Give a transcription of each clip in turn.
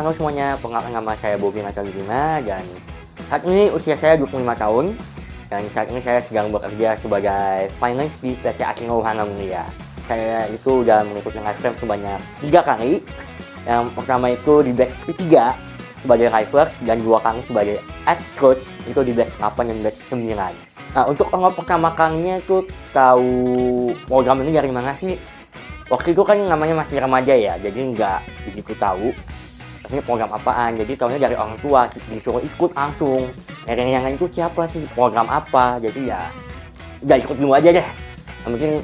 halo semuanya, perkenalkan nama saya Bobi Natalina dan saat ini usia saya 25 tahun dan saat ini saya sedang bekerja sebagai finance di PT Akindo Hana Mulia. Saya itu udah mengikuti livestream sebanyak 3 kali. Yang pertama itu di batch ketiga sebagai livers dan 2 kali sebagai ex-coach itu di batch 8 dan batch 9. Nah, untuk pertama kalinya itu tahu program ini dari mana sih? Waktu itu kan namanya masih remaja ya, jadi nggak begitu tahu ini program apaan. Jadi tahunya dari orang tua, disuruh ikut langsung. Yang itu siapa sih, program apa? Jadi ya udah ikut dulu aja deh. Mungkin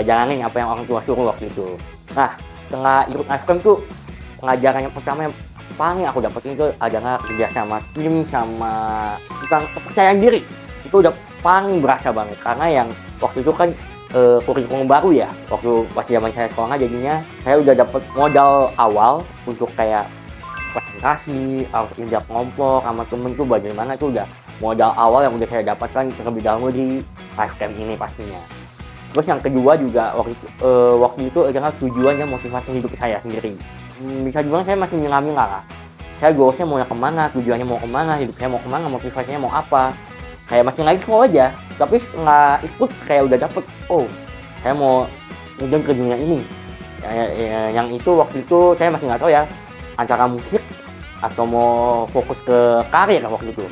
jalanin apa yang orang tua suruh waktu itu. Nah, setelah ikut livestream tuh pengajaran yang pertama yang paling aku dapetin itu adalah kerja sama tim sama tentang kepercayaan diri. Itu udah paling berasa banget karena yang waktu itu kan kurikulum baru ya, waktu pas zaman saya sekolah, jadinya saya udah dapet modal awal untuk kayak presentasi, harus kerja kelompok sama temen tuh bagaimana, tuh udah modal awal yang udah saya dapatkan terlebih dahulu di livestream ini pastinya. Terus yang kedua juga waktu itu adalah tujuan dan motivasi hidup saya sendiri. Bisa dibilang saya masih milah-milah lah. Saya goalsnya mau kemana, tujuannya mau kemana, hidup saya mau kemana, motivasinya mau apa. Kayak masih lagi sekolah aja, tapi setelah ikut kayak udah dapet, oh saya mau ngejun ke dunia ini. Yang itu waktu itu saya masih nggak tahu ya, antara musik atau mau fokus ke karir waktu itu.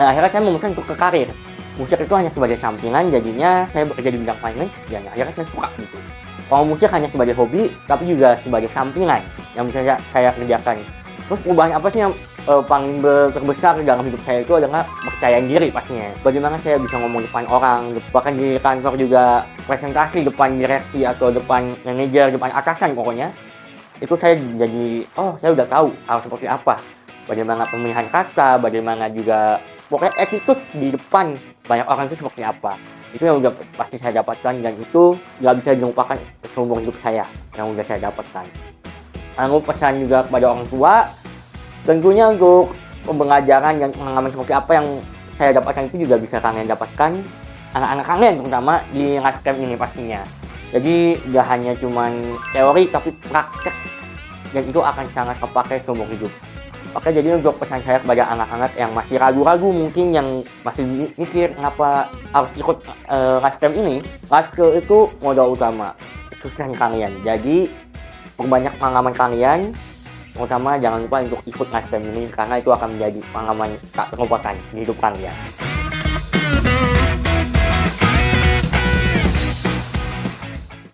Akhirnya saya memutuskan untuk ke karir. Musik itu hanya sebagai sampingan, jadinya saya bekerja di bidang finance dan akhirnya saya suka gitu. Kalau musik hanya sebagai hobi, tapi juga sebagai sampingan yang bisa saya kerjakan. Terus perubahan apa sih yang paling terbesar dalam hidup saya itu adalah kepercayaan diri pastinya. Bagaimana saya bisa ngomong depan orang, bahkan di kantor juga presentasi depan direksi atau depan manajer, depan atasan pokoknya. Itu saya jadi, saya udah tahu harus seperti apa. Bagaimana pemilihan kata, bagaimana juga pokoknya attitude di depan banyak orang itu seperti apa. Itu yang udah pasti saya dapatkan dan itu nggak bisa dilupakan seumur hidup saya yang udah saya dapatkan. Lalu pesan juga kepada orang tua, tentunya untuk pembelajaran dan pengalaman seperti apa yang saya dapatkan itu juga bisa kalian dapatkan, anak-anak kalian terutama di livestream ini pastinya. Jadi gak hanya cuman teori tapi praktek, dan itu akan sangat kepakai seumur hidup. Oke, jadi untuk pesan saya kepada anak-anak yang masih ragu-ragu, mungkin yang masih mikir kenapa harus ikut livestream ini, livestream itu modal utama, itu kalian. Jadi perbanyak pengalaman kalian, terutama jangan lupa untuk ikut livestream ini karena itu akan menjadi pengalaman tak terlupakan di hidup kalian.